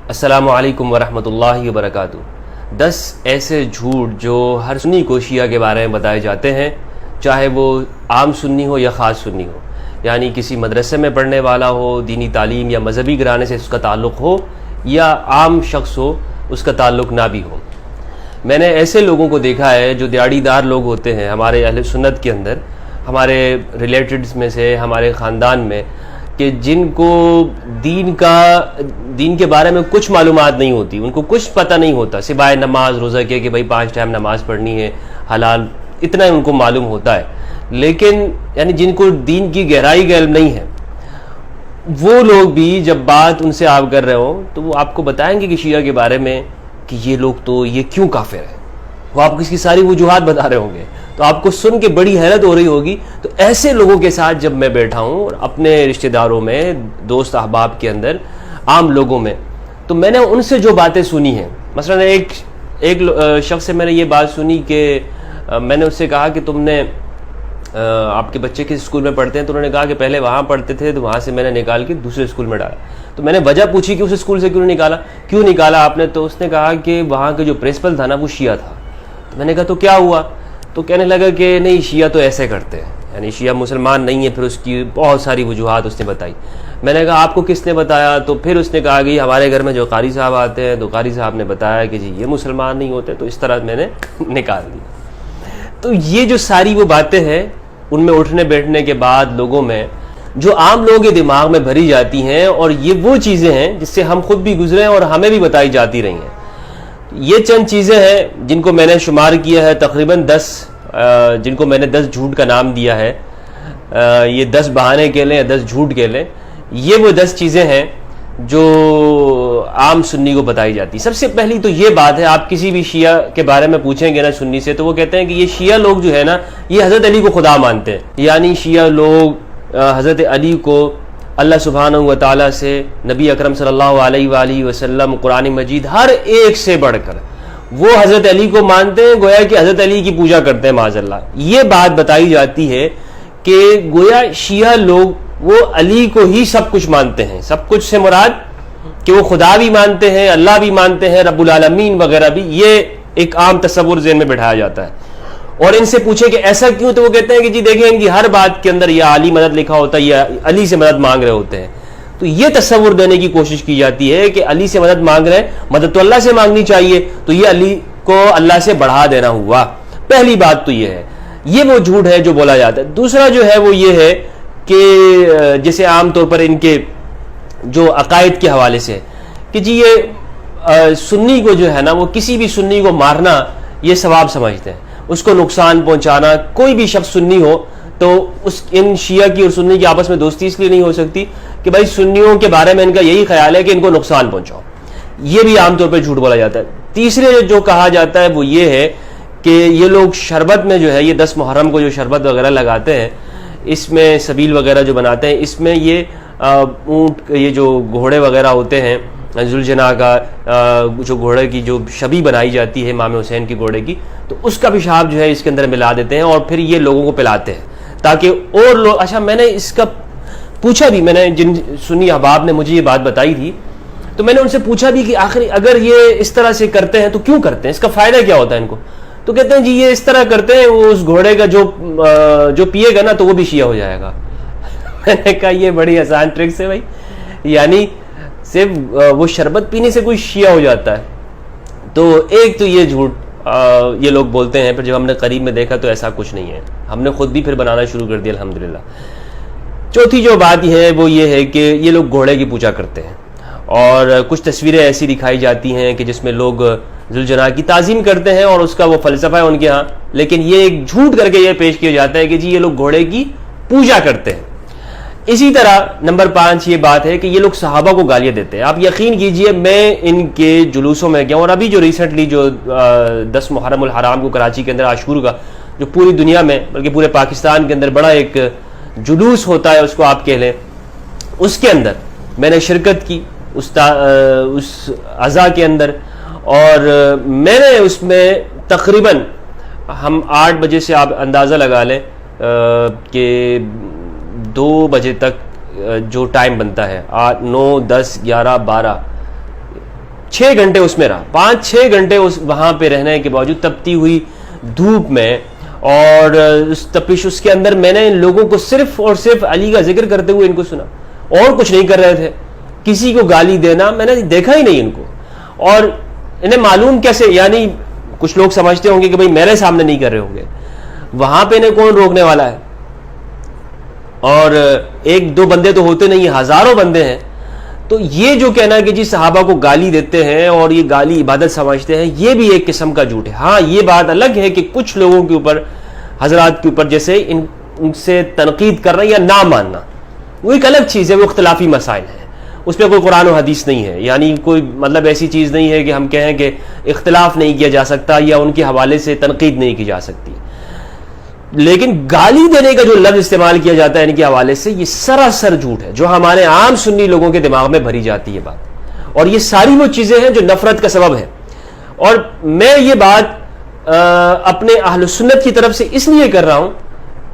السلام علیکم ورحمۃ اللہ وبرکاتہ۔ 10 ایسے جھوٹ جو ہر سنی کو شیعہ کے بارے میں بتائے جاتے ہیں، چاہے وہ عام سنی ہو یا خاص سنی ہو، یعنی کسی مدرسے میں پڑھنے والا ہو، دینی تعلیم یا مذہبی گھرانے سے اس کا تعلق ہو، یا عام شخص ہو اس کا تعلق نہ بھی ہو۔ میں نے ایسے لوگوں کو دیکھا ہے جو دیاڑی دار لوگ ہوتے ہیں ہمارے اہل سنت کے اندر، ہمارے ریلیٹڈز میں سے، ہمارے خاندان میں، کہ جن کو دین کے بارے میں کچھ معلومات نہیں ہوتی، ان کو کچھ پتہ نہیں ہوتا سوائے نماز روزہ کے کہ بھائی 5 ٹائم نماز پڑھنی ہے، حلال، اتنا ان کو معلوم ہوتا ہے، لیکن یعنی جن کو دین کی گہرائی کا علم نہیں ہے، وہ لوگ بھی جب بات ان سے آپ کر رہے ہوں تو وہ آپ کو بتائیں گے کہ شیعہ کے بارے میں کہ یہ لوگ تو یہ کیوں کافر ہیں، وہ آپ کو اس کی ساری وجوہات بتا رہے ہوں گے، تو آپ کو سن کے بڑی حیرت ہو رہی ہوگی۔ تو ایسے لوگوں کے ساتھ جب میں بیٹھا ہوں اور اپنے رشتہ داروں میں، دوست احباب کے اندر، عام لوگوں میں، تو میں نے ان سے جو باتیں سنی ہیں، مثلا ایک شخص سے میں نے یہ بات سنی کہ میں نے اس سے کہا کہ تم نے آپ کے بچے کس اسکول میں پڑھتے ہیں؟ تو انہوں نے کہا کہ پہلے وہاں پڑھتے تھے، تو وہاں سے میں نے نکال کے دوسرے اسکول میں ڈالا۔ تو میں نے وجہ پوچھی کہ اس اسکول سے کیوں نکالا آپ نے؟ تو اس نے کہا کہ وہاں کا جو پرنسپل تھا نا وہ شیعہ تھا۔ تو میں نے کہا تو کیا ہوا؟ تو کہنے لگا کہ نہیں، شیعہ تو ایسے کرتے ہیں، یعنی شیعہ مسلمان نہیں ہے۔ پھر اس کی بہت ساری وجوہات اس نے بتائی۔ میں نے کہا آپ کو کس نے بتایا؟ تو پھر اس نے کہا کہ ہمارے گھر میں جو قاری صاحب آتے ہیں، تو قاری صاحب نے بتایا کہ جی یہ مسلمان نہیں ہوتے، تو اس طرح میں نے نکال دی۔ تو یہ جو ساری وہ باتیں ہیں، ان میں اٹھنے بیٹھنے کے بعد لوگوں میں جو عام لوگوں کے دماغ میں بھری جاتی ہیں، اور یہ وہ چیزیں ہیں جس سے ہم خود بھی گزرے ہیں اور ہمیں بھی بتائی جاتی رہی ہیں۔ یہ چند چیزیں ہیں جن کو میں نے شمار کیا ہے، تقریباً 10، جن کو میں نے 10 جھوٹ کا نام دیا ہے۔ یہ 10 بہانے کے لیں یا 10 جھوٹ کے لیں، یہ وہ 10 چیزیں ہیں جو عام سنی کو بتائی جاتی۔ سب سے پہلی تو یہ بات ہے، آپ کسی بھی شیعہ کے بارے میں پوچھیں گے نا سنی سے، تو وہ کہتے ہیں کہ یہ شیعہ لوگ جو ہے نا، یہ حضرت علی کو خدا مانتے ہیں، یعنی شیعہ لوگ حضرت علی کو اللہ سبحانہ و تعالیٰ سے، نبی اکرم صلی اللہ علیہ وآلہ وسلم، قرآن مجید، ہر ایک سے بڑھ کر وہ حضرت علی کو مانتے ہیں، گویا کہ حضرت علی کی پوجا کرتے ہیں معاذ اللہ۔ یہ بات بتائی جاتی ہے کہ گویا شیعہ لوگ وہ علی کو ہی سب کچھ مانتے ہیں۔ سب کچھ سے مراد کہ وہ خدا بھی مانتے ہیں، اللہ بھی مانتے ہیں، رب العالمین وغیرہ بھی۔ یہ ایک عام تصور ذہن میں بٹھایا جاتا ہے۔ اور ان سے پوچھے کہ ایسا کیوں؟ تو وہ کہتے ہیں کہ جی دیکھیں ان کی ہر بات کے اندر یا علی مدد لکھا ہوتا ہے یا علی سے مدد مانگ رہے ہوتے ہیں۔ تو یہ تصور دینے کی کوشش کی جاتی ہے کہ علی سے مدد مانگ رہے ہیں، مدد تو اللہ سے مانگنی چاہیے، تو یہ علی کو اللہ سے بڑھا دینا ہوا۔ پہلی بات تو یہ ہے، یہ وہ جھوٹ ہے جو بولا جاتا ہے۔ دوسرا جو ہے وہ یہ ہے کہ جیسے عام طور پر ان کے جو عقائد کے حوالے سے کہ جی یہ سنی کو جو ہے نا، وہ کسی بھی سنی کو مارنا یہ ثواب سمجھتے ہیں، اس کو نقصان پہنچانا۔ کوئی بھی شخص سنی ہو تو ان شیعہ کی اور سنی کی آپس میں دوستی اس لیے نہیں ہو سکتی کہ بھائی سنیوں کے بارے میں ان کا یہی خیال ہے کہ ان کو نقصان پہنچاؤ۔ یہ بھی عام طور پہ جھوٹ بولا جاتا ہے۔ تیسرے جو کہا جاتا ہے وہ یہ ہے کہ یہ لوگ شربت میں جو ہے، یہ 10 محرم کو جو شربت وغیرہ لگاتے ہیں، اس میں سبیل وغیرہ جو بناتے ہیں، اس میں یہ اونٹ، یہ جو گھوڑے وغیرہ ہوتے ہیں، ذوالجناح کا جو گھوڑے کی جو شبیہ بنائی جاتی ہے امام حسین کی گھوڑے کی، تو اس کا پیشاب جو ہے اس کے اندر ملا دیتے ہیں اور پھر یہ لوگوں کو پلاتے ہیں تاکہ اور لوگ۔ اچھا، میں نے اس کا پوچھا بھی، میں نے جن سنی احباب نے مجھے یہ بات بتائی تھی، تو میں نے ان سے پوچھا بھی کہ آخر اگر یہ اس طرح سے کرتے ہیں تو کیوں کرتے ہیں، اس کا فائدہ کیا ہوتا ہے ان کو؟ تو کہتے ہیں جی یہ اس طرح کرتے ہیں، وہ اس گھوڑے کا جو پیے گا نا تو وہ بھی شیعہ ہو جائے گا۔ میں نے کہا یہ بڑی آسان ٹرکس ہے بھائی، یعنی صرف وہ شربت پینے سے کوئی شیعہ ہو جاتا ہے؟ تو ایک تو یہ جھوٹ یہ لوگ بولتے ہیں، پھر جب ہم نے قریب میں دیکھا تو ایسا کچھ نہیں ہے، ہم نے خود بھی پھر بنانا شروع کر دیا الحمدللہ۔ چوتھی جو بات ہے وہ یہ ہے کہ یہ لوگ گھوڑے کی پوجا کرتے ہیں، اور کچھ تصویریں ایسی دکھائی جاتی ہیں کہ جس میں لوگ ذوالجناح کی تعظیم کرتے ہیں اور اس کا وہ فلسفہ ہے ان کے ہاں، لیکن یہ ایک جھوٹ کر کے یہ پیش کیا جاتا ہے کہ جی یہ لوگ گھوڑے کی پوجا کرتے ہیں۔ اسی طرح نمبر 5 یہ بات ہے کہ یہ لوگ صحابہ کو گالیاں دیتے ہیں۔ آپ یقین کیجئے، میں ان کے جلوسوں میں گیا ہوں، اور ابھی جو ریسنٹلی جو 10 محرم الحرام کو کراچی کے اندر عاشور کا جو پوری دنیا میں بلکہ پورے پاکستان کے اندر بڑا ایک جلوس ہوتا ہے، اس کو آپ کہہ لیں، اس کے اندر میں نے شرکت کی اس عزا کے اندر، اور میں نے اس میں تقریباً ہم 8 بجے سے آپ اندازہ لگا لیں کہ 2 بجے تک جو ٹائم بنتا ہے، 8 9 10 11 12 6 گھنٹے اس میں رہا، 5-6 گھنٹے وہاں پہ رہنے کے باوجود تپتی ہوئی دھوپ میں اور اس تپش اس کے اندر میں نے ان لوگوں کو صرف اور صرف علی کا ذکر کرتے ہوئے ان کو سنا، اور کچھ نہیں کر رہے تھے. کسی کو گالی دینا میں نے دیکھا ہی نہیں ان کو. اور انہیں معلوم کیسے، یعنی کچھ لوگ سمجھتے ہوں گے کہ بھئی میرے سامنے نہیں کر رہے ہوں گے، وہاں پہ انہیں کون روکنے والا ہے؟ اور 1-2 بندے تو ہوتے نہیں، ہزاروں بندے ہیں. تو یہ جو کہنا ہے کہ جی صحابہ کو گالی دیتے ہیں اور یہ گالی عبادت سمجھتے ہیں، یہ بھی ایک قسم کا جھوٹ ہے. ہاں یہ بات الگ ہے کہ کچھ لوگوں کے اوپر، حضرات کے اوپر جیسے ان سے تنقید کرنا یا نہ ماننا، وہ ایک الگ چیز ہے، وہ اختلافی مسائل ہیں، اس پہ کوئی قرآن و حدیث نہیں ہے. یعنی کوئی مطلب ایسی چیز نہیں ہے کہ ہم کہیں کہ اختلاف نہیں کیا جا سکتا یا ان کے حوالے سے تنقید نہیں کی جا سکتی. لیکن گالی دینے کا جو لفظ استعمال کیا جاتا ہے ان کے حوالے سے، یہ سراسر جھوٹ ہے جو ہمارے عام سنی لوگوں کے دماغ میں بھری جاتی ہے بات. اور یہ ساری وہ چیزیں ہیں جو نفرت کا سبب ہے. اور میں یہ بات اپنے اہل سنت کی طرف سے اس لیے کر رہا ہوں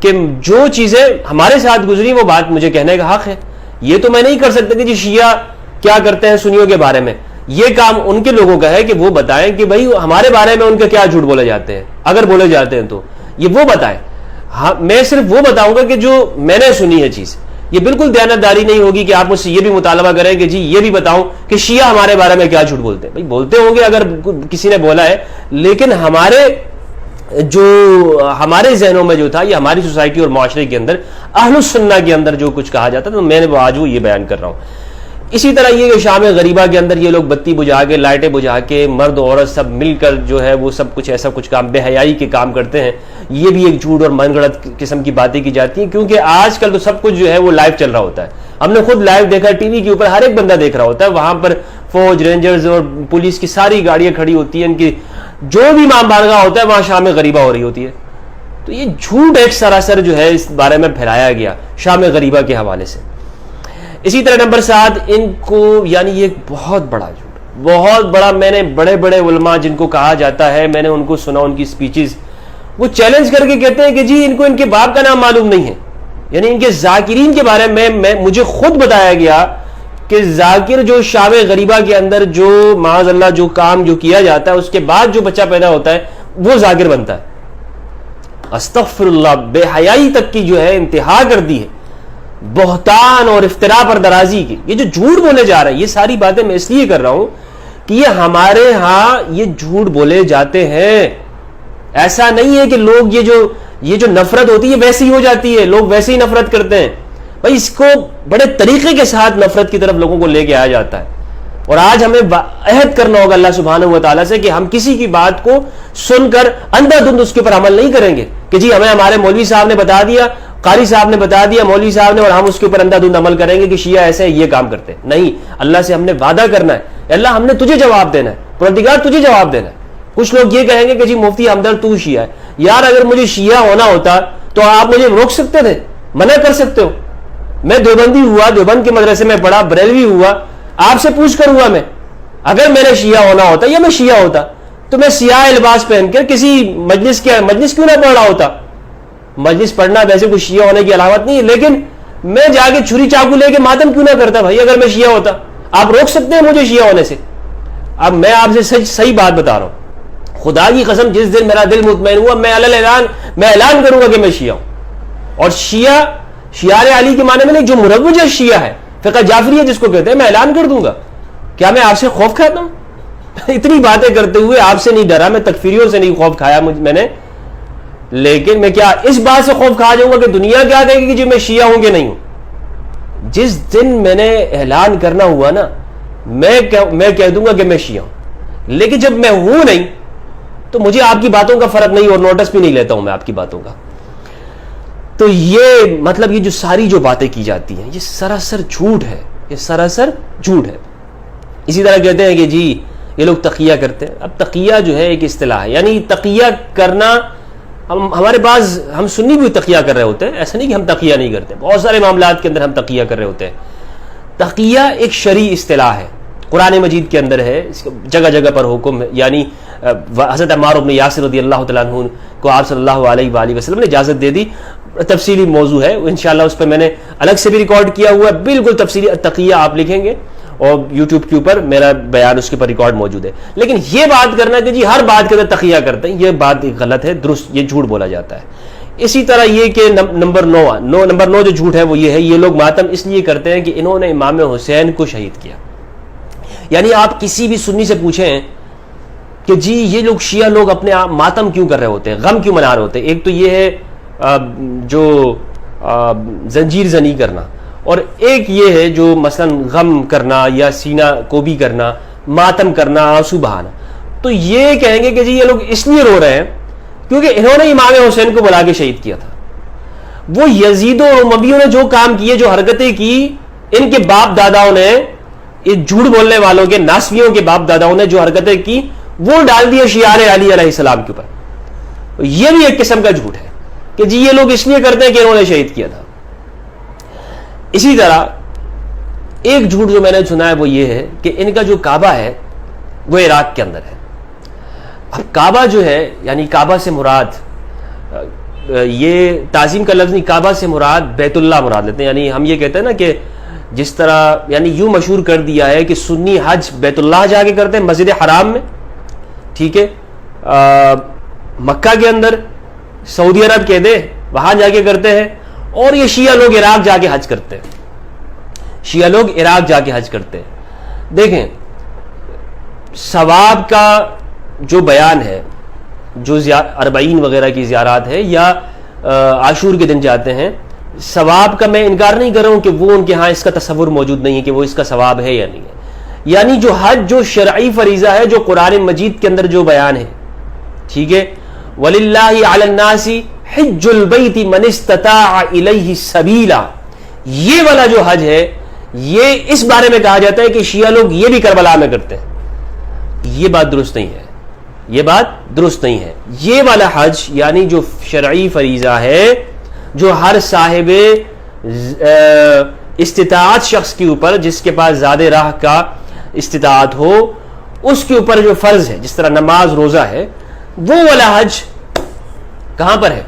کہ جو چیزیں ہمارے ساتھ گزری وہ بات مجھے کہنے کا حق ہے. یہ تو میں نہیں کر سکتا کہ جی شیعہ کیا کرتے ہیں سنیوں کے بارے میں. یہ کام ان کے لوگوں کا ہے کہ وہ بتائیں کہ بھئی ہمارے بارے میں ان کے کیا جھوٹ بولے جاتے ہیں، اگر بولے جاتے ہیں تو یہ وہ بتائیں. ہاں میں صرف وہ بتاؤں گا کہ جو میں نے سنی ہے چیز. یہ بالکل دیانتداری نہیں ہوگی کہ آپ مجھ سے یہ بھی مطالبہ کریں کہ جی یہ بھی بتاؤں کہ شیعہ ہمارے بارے میں کیا جھوٹ بولتے ہیں. بھئی بولتے ہوں گے اگر کسی نے بولا ہے، لیکن ہمارے ذہنوں میں جو تھا، یہ ہماری سوسائٹی اور معاشرے کے اندر اہل السنہ کے اندر جو کچھ کہا جاتا، تو میں نے آج وہ یہ بیان کر رہا ہوں. اسی طرح یہ کہ شام غریبہ کے اندر یہ لوگ بتی بجھا کے، لائٹیں بجھا کے، مرد عورت سب مل کر جو ہے وہ سب کچھ ایسا کچھ کام، بے حیائی کے کام کرتے ہیں. یہ بھی ایک جھوٹ اور من گڑت قسم کی باتیں کی جاتی ہیں، کیونکہ آج کل تو سب کچھ جو ہے وہ لائیو چل رہا ہوتا ہے. ہم نے خود لائیو دیکھا، ٹی وی کے اوپر ہر ایک بندہ دیکھ رہا ہوتا ہے، وہاں پر فوج، رینجرز اور پولیس کی ساری گاڑیاں کھڑی ہوتی ہیں، ان کی جو بھی امام بارگاہ ہوتا ہے وہاں شام غریبہ ہو رہی ہوتی ہے. تو یہ جھوٹ ایک سراسر جو ہے اس بارے میں پھیلایا گیا شام غریبہ کے حوالے سے. اسی طرح نمبر 7 ان کو، یعنی یہ ایک بہت بڑا جھوٹ، بہت بڑا. میں نے بڑے بڑے علماء جن کو کہا جاتا ہے، میں نے ان کو سنا، ان کی سپیچز، وہ چیلنج کر کے کہتے ہیں کہ جی ان کو ان کے باپ کا نام معلوم نہیں ہے. یعنی ان کے ذاکرین کے بارے میں مجھے خود بتایا گیا کہ ذاکر جو شام غریبہ کے اندر جو معاذ اللہ جو کام جو کیا جاتا ہے، اس کے بعد جو بچہ پیدا ہوتا ہے وہ ذاکر بنتا ہے. استغفر اللہ، بے حیائی تک کی جو ہے انتہا کر دی ہے، بہتان اور افتراء پر درازی کی. یہ جو جھوٹ بولے جا رہے ہیں، یہ ساری باتیں میں اس لیے کر رہا ہوں کہ یہ ہمارے ہاں یہ جھوٹ بولے جاتے ہیں. ایسا نہیں ہے کہ لوگ یہ جو نفرت ہوتی ہے ویسی ہو جاتی ہے، لوگ ویسے ہی نفرت کرتے ہیں. بھائی اس کو بڑے طریقے کے ساتھ نفرت کی طرف لوگوں کو لے کے آیا جاتا ہے. اور آج ہمیں عہد کرنا ہوگا اللہ سبحانہ و تعالیٰ سے کہ ہم کسی کی بات کو سن کر اندھا دھند اس کے اوپر عمل نہیں کریں گے کہ جی ہمیں ہمارے مولوی صاحب نے بتا دیا، قاری صاحب نے بتا دیا، مولوی صاحب نے، اور ہم اس کے اوپر اندھا دھند عمل کریں گے کہ شیعہ ایسے یہ کام کرتے. نہیں، اللہ سے ہم نے وعدہ کرنا ہے، اللہ ہم نے تجھے جواب دینا ہے، پروردگار تجھے جواب دینا ہے. کچھ لوگ یہ کہیں گے کہ جی مفتی ہمدرد تو شیعہ ہے. یار اگر مجھے شیعہ ہونا ہوتا تو آپ مجھے روک سکتے تھے، منع کر سکتے ہو. میں دیوبندی ہوا، دیوبند کے مدرسے میں پڑھا، بریلوی ہوا، آپ سے پوچھ کر ہوا. میں اگر میرے شیعہ ہونا ہوتا یا میں شیعہ ہوتا تو میں سیاہ لباس پہن کر کسی مجلس کیوں نہ پڑھ رہا ہوتا. مجلس پڑھنا ویسے کوئی شیعہ ہونے کی علامت نہیں ہے، لیکن میں جا کے چھری چاقو لے کے ماتم کیوں نہ کرتا بھائی اگر میں شیعہ ہوتا. آپ روک سکتے ہیں مجھے شیعہ ہونے سے. اب میں آپ سے صحیح بات بتا رہا ہوں، خدا کی قسم جس دن میرا دل مطمئن ہوا میں اعلان کروں گا کہ میں شیعہ ہوں. اور شیعہ شیعہ علی کے معنی میں نہیں، جو مروج شیعہ ہے، فقہ جعفریہ جس کو کہتے ہیں، میں اعلان کر دوں گا. کیا میں آپ سے خوف کھاتا ہوں؟ اتنی باتیں کرتے ہوئے آپ سے نہیں ڈرا، میں تکفیریوں سے نہیں خوف کھایا میں نے، لیکن میں کیا اس بات سے خوف کھا جاؤں گا کہ دنیا کیا کہے گی کہ جی میں شیعہ ہوں کہ نہیں ہوں. جس دن میں نے اعلان کرنا ہوا نا، میں کہہ دوں گا کہ میں شیعہ ہوں. لیکن جب میں ہوں نہیں تو مجھے آپ کی باتوں کا فرق نہیں، اور نوٹس بھی نہیں لیتا ہوں میں آپ کی باتوں کا. تو یہ مطلب یہ جو ساری جو باتیں کی جاتی ہیں یہ سراسر جھوٹ ہے، یہ سراسر جھوٹ ہے. اسی طرح کہتے ہیں کہ جی یہ لوگ تقیہ کرتے ہیں. اب تقیہ جو ہے ایک اصطلاح ہے، یعنی تقیہ کرنا، ہمارے پاس ہم سنی بھی تقیہ کر رہے ہوتے ہیں، ایسا نہیں کہ ہم تقیہ نہیں کرتے، بہت سارے معاملات کے اندر ہم تقیہ کر رہے ہوتے ہیں. تقیہ ایک شرعی اصطلاح ہے، قرآن مجید کے اندر ہے، اس جگہ جگہ پر حکم ہے. یعنی حضرت عمار بن یاسر رضی اللہ تعالیٰ عنہ کو آپ صلی اللہ علیہ وآلہ وسلم نے اجازت دے دی. تفصیلی موضوع ہے انشاءاللہ، اس پہ میں نے الگ سے بھی ریکارڈ کیا ہوا ہے، بالکل تفصیلی تقیہ آپ لکھیں گے اور یوٹیوب کے اوپر میرا بیان اس کے اوپر ریکارڈ موجود ہے. لیکن یہ بات کرنا کہ جی ہر بات کے اندر تقیہ کرتے ہیں، یہ بات غلط ہے، درست یہ جھوٹ بولا جاتا ہے. اسی طرح یہ کہ نمبر 9 جو جھوٹ ہے وہ یہ ہے، یہ لوگ ماتم اس لیے کرتے ہیں کہ انہوں نے امام حسین کو شہید کیا. یعنی آپ کسی بھی سنی سے پوچھیں کہ جی یہ لوگ شیعہ لوگ اپنے آپ ماتم کیوں کر رہے ہوتے ہیں، غم کیوں منا رہے ہوتے ہیں. ایک تو یہ ہے جو زنجیر زنی کرنا، اور ایک یہ ہے جو مثلا غم کرنا یا سینہ کوبی کرنا، ماتم کرنا، آنسو بہانا. تو یہ کہیں گے کہ جی یہ لوگ اس لیے رو رہے ہیں کیونکہ انہوں نے امام حسین کو بلا کے شہید کیا تھا. وہ یزید و امویوں نے جو کام کیے، جو حرکتیں کی، ان کے باپ داداؤں نے، یہ جھوٹ بولنے والوں کے، ناسبیوں کے باپ داداؤں نے جو حرکتیں کی وہ ڈال دیے شعار علی علیہ السلام کے اوپر. یہ بھی ایک قسم کا جھوٹ ہے کہ جی یہ لوگ اس لیے کرتے ہیں کہ انہوں نے شہید کیا تھا. اسی طرح ایک جھوٹ جو میں نے سنا ہے وہ یہ ہے کہ ان کا جو کعبہ ہے وہ عراق کے اندر ہے. اب کعبہ جو ہے، یعنی کعبہ سے مراد، یہ تعظیم کا لفظ نہیں، کعبہ سے مراد بیت اللہ مراد لیتے ہیں. یعنی ہم یہ کہتے ہیں نا کہ جس طرح یعنی یوں مشہور کر دیا ہے کہ سنی حج بیت اللہ جا کے کرتے ہیں مسجد حرام میں، ٹھیک ہے، مکہ کے اندر، سعودی عرب کہہ دے وہاں جا کے کرتے ہیں، اور یہ شیعہ لوگ عراق جا کے حج کرتے ہیں. شیعہ لوگ عراق جا کے حج کرتے ہیں. دیکھیں ثواب کا جو بیان ہے، جو اربعین وغیرہ کی زیارات ہے یا عاشور کے دن جاتے ہیں، ثواب کا میں انکار نہیں کر رہا ہوں کہ وہ ان کے ہاں اس کا تصور موجود نہیں ہے کہ وہ اس کا ثواب ہے یا نہیں ہے. یعنی جو حج جو شرعی فریضہ ہے، جو قرآن مجید کے اندر جو بیان ہے، ٹھیک ہے، وَلِلَّهِ عَلَى النَّاسِ حِجُّ الْبَيْتِ مَنِ اسْتَطَاعَ إِلَيْهِ سَبِيلًا، یہ والا جو حج ہے، یہ اس بارے میں کہا جاتا ہے کہ شیعہ لوگ یہ بھی کربلا میں کرتے ہیں. یہ بات درست نہیں ہے، یہ بات درست نہیں ہے. یہ والا حج یعنی جو شرعی فریضہ ہے، جو ہر صاحب استطاعت شخص کے اوپر، جس کے پاس زیادہ راہ کا استطاعت ہو، اس کے اوپر جو فرض ہے، جس طرح نماز روزہ ہے، وہ والا حج کہاں پر ہے؟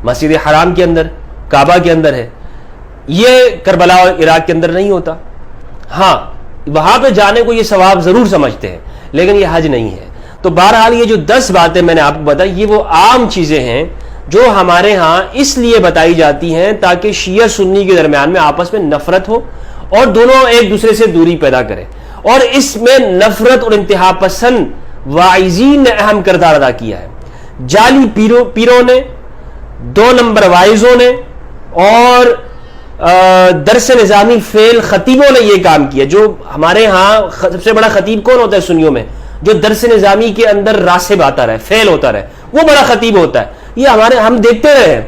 مسجد حرام کے اندر، کعبہ کے اندر ہے. یہ کربلا اور عراق کے اندر نہیں ہوتا. ہاں وہاں پہ جانے کو یہ ثواب ضرور سمجھتے ہیں، لیکن یہ حج نہیں ہے. تو بہرحال یہ جو 10 باتیں میں نے آپ کو بتائی، یہ وہ عام چیزیں ہیں جو ہمارے ہاں اس لیے بتائی جاتی ہیں تاکہ شیعہ سنی کے درمیان میں آپس میں نفرت ہو اور دونوں ایک دوسرے سے دوری پیدا کریں. اور اس میں نفرت اور انتہا پسند واعظین نے اہم کردار ادا کیا ہے. جعلی پیروں نے، 2 نمبر وائزوں نے، اور درس نظامی فیل خطیبوں نے یہ کام کیا. جو ہمارے ہاں سب سے بڑا خطیب کون ہوتا ہے سنیوں میں؟ جو درس نظامی کے اندر راسب آتا رہے، فیل ہوتا رہے، وہ بڑا خطیب ہوتا ہے. یہ ہم دیکھتے رہے ہیں،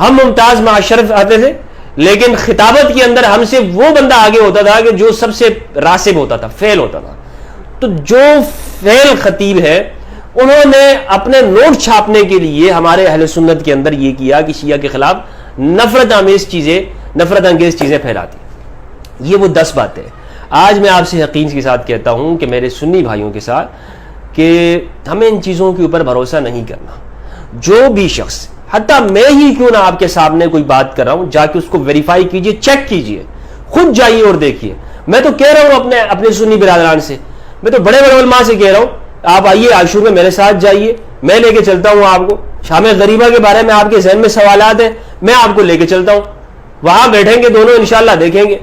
ہم ممتاز معاشرف آتے تھے، لیکن خطابت کے اندر ہم سے وہ بندہ آگے ہوتا تھا کہ جو سب سے راسب ہوتا تھا، فیل ہوتا تھا. تو جو فیل خطیب ہے، انہوں نے اپنے نوٹ چھاپنے کے لیے ہمارے اہل سنت کے اندر یہ کیا کہ شیعہ کے خلاف نفرت انگیز چیزیں پھیلاتی. یہ وہ 10 باتیں. آج میں آپ سے یقین کے ساتھ کہتا ہوں کہ میرے سنی بھائیوں کے ساتھ کہ ہمیں ان چیزوں کے اوپر بھروسہ نہیں کرنا. جو بھی شخص، حتیٰ میں ہی کیوں نہ آپ کے سامنے کوئی بات کر رہا ہوں، جا کے اس کو ویریفائی کیجئے، چیک کیجئے، خود جائیے اور دیکھیے. میں تو کہہ رہا ہوں اپنے سنی برادران سے، میں تو بڑے بڑے علماء سے کہہ رہا ہوں، آپ آئیے عاشور میں میرے ساتھ جائیے، میں لے کے چلتا ہوں آپ کو. شام غریبہ کے بارے میں آپ کے ذہن میں سوالات ہیں، میں آپ کو لے کے چلتا ہوں، وہاں بیٹھیں گے دونوں انشاءاللہ، دیکھیں گے،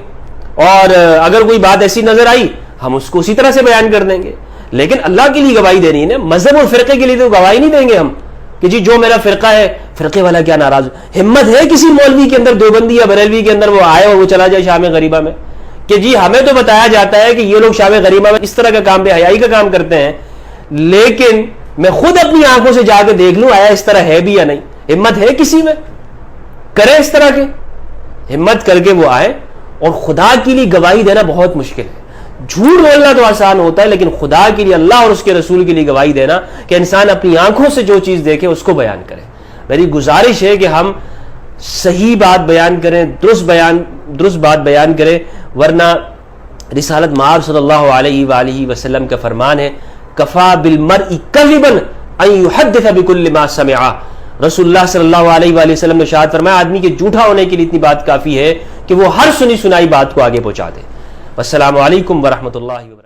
اور اگر کوئی بات ایسی نظر آئی ہم اس کو اسی طرح سے بیان کر دیں گے. لیکن اللہ کے لیے گواہی دینی ہے، مذہب اور فرقے کے لیے تو گواہی نہیں دیں گے ہم کہ جی جو میرا فرقہ ہے، فرقے والا کیا ناراض ہو. ہمت ہے کسی مولوی کے اندر، دیوبندی یا بریلوی کے اندر وہ آئے اور وہ چلا جائے شام غریبہ میں کہ جی ہمیں تو بتایا جاتا ہے کہ یہ لوگ شام غریبہ میں اس طرح کا کام، بے حیائی کا کام کرتے ہیں، لیکن میں خود اپنی آنکھوں سے جا کے دیکھ لوں آیا اس طرح ہے بھی یا نہیں. ہمت ہے کسی میں کرے اس طرح کے؟ ہمت کر کے وہ آئے. اور خدا کے لیے گواہی دینا بہت مشکل ہے. جھوٹ بولنا تو آسان ہوتا ہے، لیکن خدا کے لیے، اللہ اور اس کے رسول کے لیے گواہی دینا کہ انسان اپنی آنکھوں سے جو چیز دیکھے اس کو بیان کرے. میری گزارش ہے کہ ہم صحیح بات بیان کریں، درست بات بیان کریں، ورنہ رسالت مآب صلی اللہ علیہ وآلہ وسلم کا فرمان ہے، کفا بالمرء کذبا ان یحدث بکل ما سمع. رسول اللہ صلی اللہ علیہ وآلہ وسلم نے ارشاد فرمایا، آدمی کے جھوٹا ہونے کے لیے اتنی بات کافی ہے کہ وہ ہر سنی سنائی بات کو آگے پہنچا دے. السلام علیکم ورحمۃ اللہ وبرکاتہ.